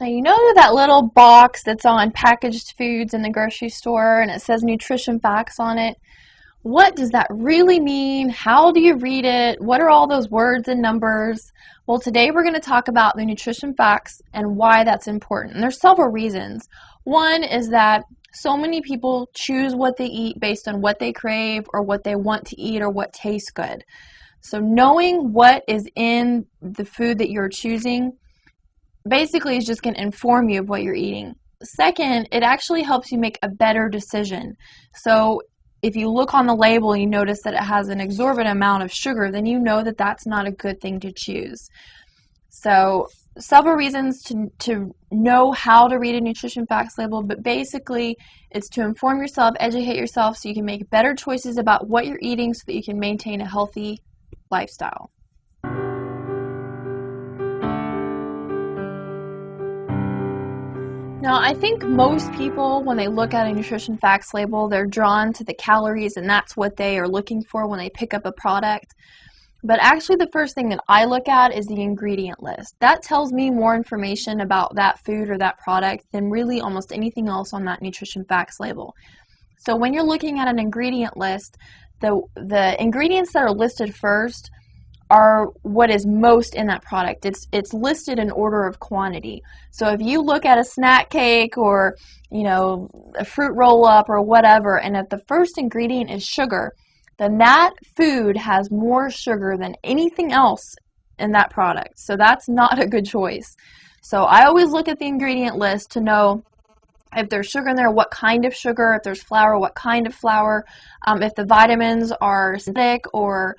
Now you know that little box that's on packaged foods in the grocery store and it says nutrition facts on it? What does that really mean? How do you read it? What are all those words and numbers? Well, today we're going to talk about the nutrition facts and why that's important. And there's several reasons. One is that so many people choose what they eat based on what they crave or what they want to eat or what tastes good. So knowing what is in the food that you're choosing basically is just going to inform you of what you're eating. Second, it actually helps you make a better decision. So if you look on the label and you notice that it has an exorbitant amount of sugar, then you know that that's not a good thing to choose. So several reasons to know how to read a nutrition facts label, but basically it's to inform yourself, educate yourself so you can make better choices about what you're eating so that you can maintain a healthy lifestyle. Now, I think most people, when they look at a nutrition facts label, they're drawn to the calories, and that's what they are looking for when they pick up a product. But actually, the first thing that I look at is the ingredient list. That tells me more information about that food or that product than really almost anything else on that nutrition facts label. So when you're looking at an ingredient list, the ingredients that are listed first are what is most in that product. It's listed in order of quantity. So if you look at a snack cake or, a fruit roll-up or whatever, and if the first ingredient is sugar, then that food has more sugar than anything else in that product. So that's not a good choice. So I always look at the ingredient list to know if there's sugar in there, what kind of sugar, if there's flour, what kind of flour, if the vitamins are synthetic or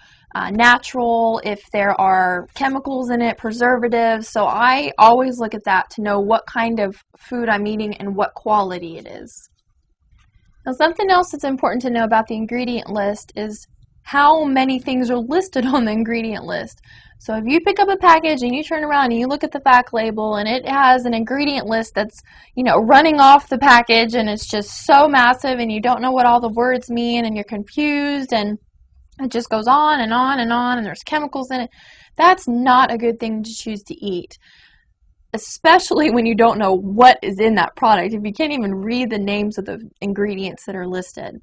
natural, if there are chemicals in it, preservatives. So I always look at that to know what kind of food I'm eating and what quality it is. Now, something else that's important to know about the ingredient list is how many things are listed on the ingredient list. So if you pick up a package and you turn around and you look at the fact label and it has an ingredient list that's, running off the package and it's just so massive and you don't know what all the words mean and you're confused and it just goes on and on and on and there's chemicals in it, that's not a good thing to choose to eat. Especially when you don't know what is in that product, if you can't even read the names of the ingredients that are listed.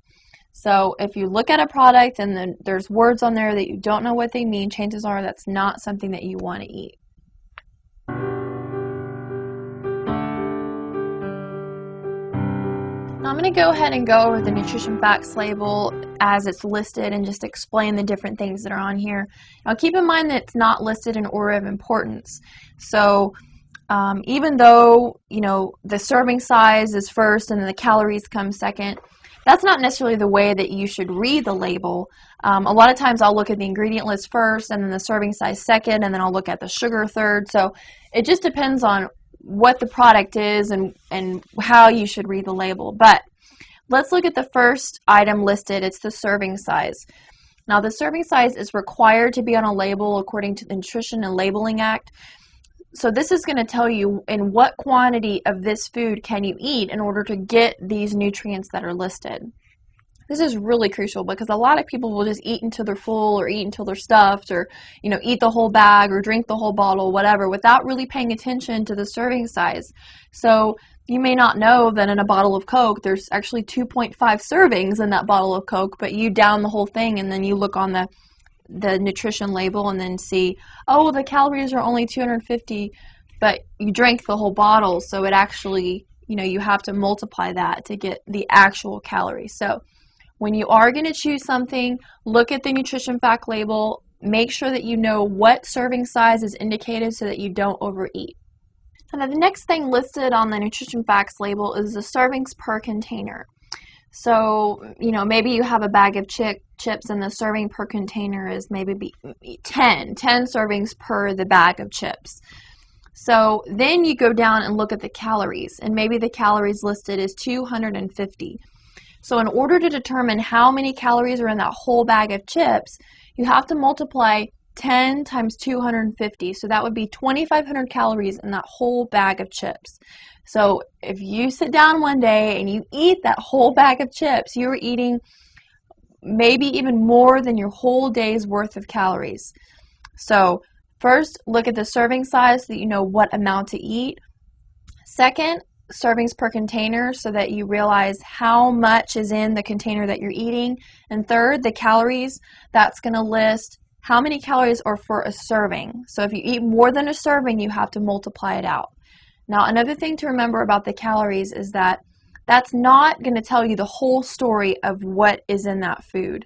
So if you look at a product and then there's words on there that you don't know what they mean, chances are that's not something that you want to eat. Now I'm going to go ahead and go over the nutrition facts label as it's listed and just explain the different things that are on here. Now keep in mind that it's not listed in order of importance. So even though, the serving size is first and then the calories come second, that's not necessarily the way that you should read the label. A lot of times I'll look at the ingredient list first and then the serving size second and then I'll look at the sugar third. So it just depends on what the product is and how you should read the label. But let's look at the first item listed. It's the serving size. Now the serving size is required to be on a label according to the Nutrition and Labeling Act. So this is going to tell you in what quantity of this food can you eat in order to get these nutrients that are listed. This is really crucial because a lot of people will just eat until they're full or eat until they're stuffed or, eat the whole bag or drink the whole bottle, whatever, without really paying attention to the serving size. So you may not know that in a bottle of Coke, there's actually 2.5 servings in that bottle of Coke, but you down the whole thing and then you look on the nutrition label and then see, oh, the calories are only 250, but you drank the whole bottle, so it actually, you have to multiply that to get the actual calories. So when you are going to choose something, look at the nutrition fact label, make sure that you know what serving size is indicated so that you don't overeat. And then the next thing listed on the nutrition facts label is the servings per container. So, maybe you have a bag of chips and the serving per container is maybe 10 servings per the bag of chips. So then you go down and look at the calories, and maybe the calories listed is 250. So in order to determine how many calories are in that whole bag of chips, you have to multiply 10 times 250. So that would be 2,500 calories in that whole bag of chips. So if you sit down one day and you eat that whole bag of chips, you're eating maybe even more than your whole day's worth of calories. So first, look at the serving size so that you know what amount to eat. Second, servings per container so that you realize how much is in the container that you're eating. And third, the calories, that's going to list how many calories are for a serving. So if you eat more than a serving, you have to multiply it out. Now, another thing to remember about the calories is that that's not going to tell you the whole story of what is in that food.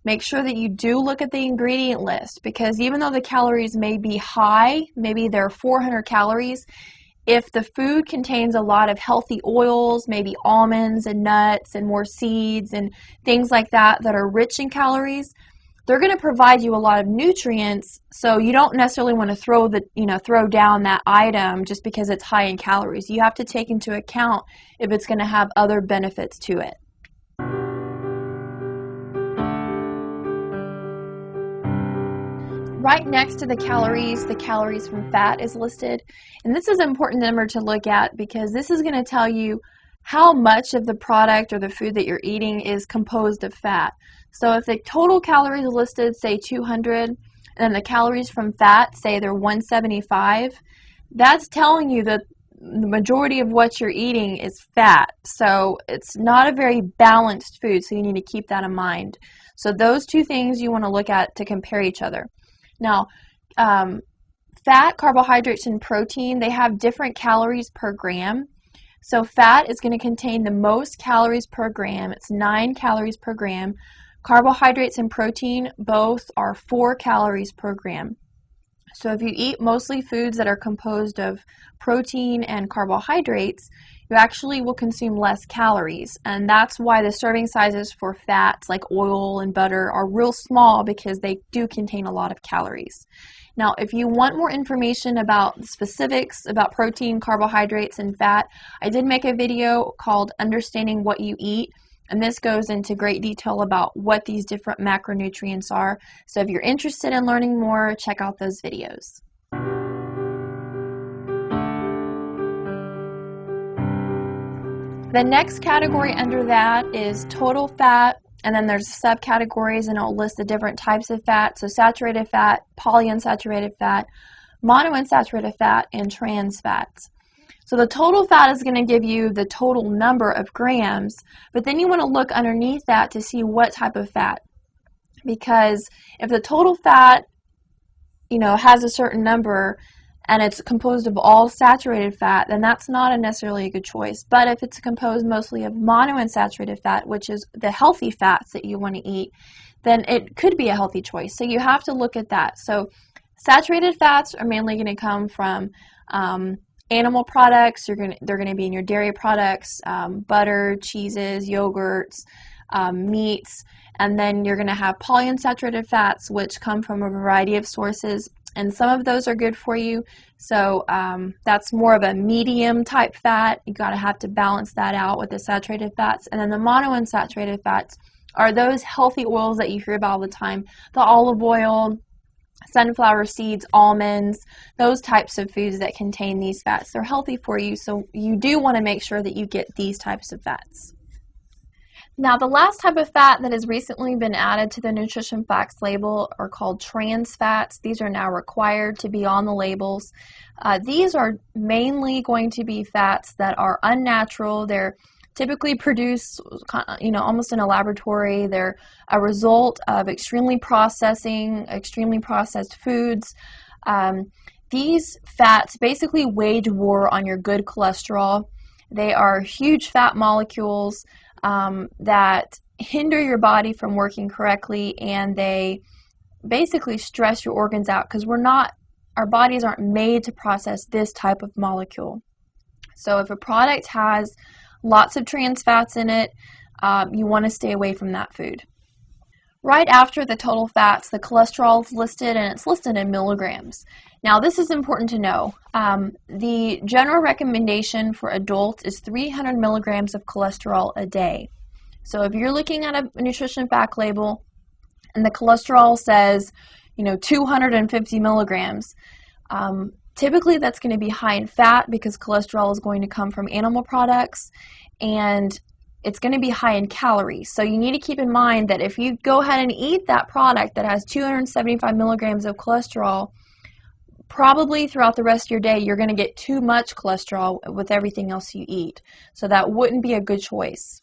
Make sure that you do look at the ingredient list, because even though the calories may be high, maybe they're 400 calories, if the food contains a lot of healthy oils, maybe almonds and nuts and more seeds and things like that that are rich in calories, they're going to provide you a lot of nutrients, so you don't necessarily want to throw down that item just because it's high in calories. You have to take into account if it's going to have other benefits to it. Right next to the calories from fat is listed, and this is an important number to look at because this is going to tell you how much of the product or the food that you're eating is composed of fat. So if the total calories listed say 200, and then the calories from fat say they're 175, that's telling you that the majority of what you're eating is fat. So it's not a very balanced food, so you need to keep that in mind. So those two things you want to look at to compare each other. Now, fat, carbohydrates, and protein, they have different calories per gram. So fat is going to contain the most calories per gram. It's 9 calories per gram. Carbohydrates and protein both are 4 calories per gram. So if you eat mostly foods that are composed of protein and carbohydrates, you actually will consume less calories. And that's why the serving sizes for fats like oil and butter are real small, because they do contain a lot of calories. Now, if you want more information about the specifics about protein, carbohydrates, and fat, I did make a video called Understanding What You Eat, and this goes into great detail about what these different macronutrients are. So if you're interested in learning more, check out those videos. The next category under that is total fat, and then there's subcategories, and it'll list the different types of fat. So saturated fat, polyunsaturated fat, monounsaturated fat, and trans fats. So the total fat is going to give you the total number of grams, but then you want to look underneath that to see what type of fat. Because if the total fat, has a certain number and it's composed of all saturated fat, then that's not necessarily a good choice. But if it's composed mostly of monounsaturated fat, which is the healthy fats that you want to eat, then it could be a healthy choice. So you have to look at that. So saturated fats are mainly going to come from animal products. They're going to be in your dairy products, butter, cheeses, yogurts, meats, and then you're going to have polyunsaturated fats, which come from a variety of sources, and some of those are good for you. So that's more of a medium type fat. You have to balance that out with the saturated fats. And then the monounsaturated fats are those healthy oils that you hear about all the time, the olive oil, sunflower seeds, almonds, those types of foods that contain these fats. They're healthy for you, so you do want to make sure that you get these types of fats. Now, the last type of fat that has recently been added to the nutrition facts label are called trans fats. These are now required to be on the labels. These are mainly going to be fats that are unnatural. They're typically produced, almost in a laboratory. They're a result of extremely processed foods. These fats basically wage war on your good cholesterol. They are huge fat molecules that hinder your body from working correctly, and they basically stress your organs out because our bodies aren't made to process this type of molecule. So if a product has lots of trans fats in it, you want to stay away from that food. Right after the total fats, the cholesterol is listed, and it's listed in milligrams. Now, this is important to know. The general recommendation for adults is 300 milligrams of cholesterol a day. So if you're looking at a nutrition fact label and the cholesterol says, 250 milligrams, typically that's going to be high in fat because cholesterol is going to come from animal products, and it's going to be high in calories. So you need to keep in mind that if you go ahead and eat that product that has 275 milligrams of cholesterol, probably throughout the rest of your day you're going to get too much cholesterol with everything else you eat. So that wouldn't be a good choice.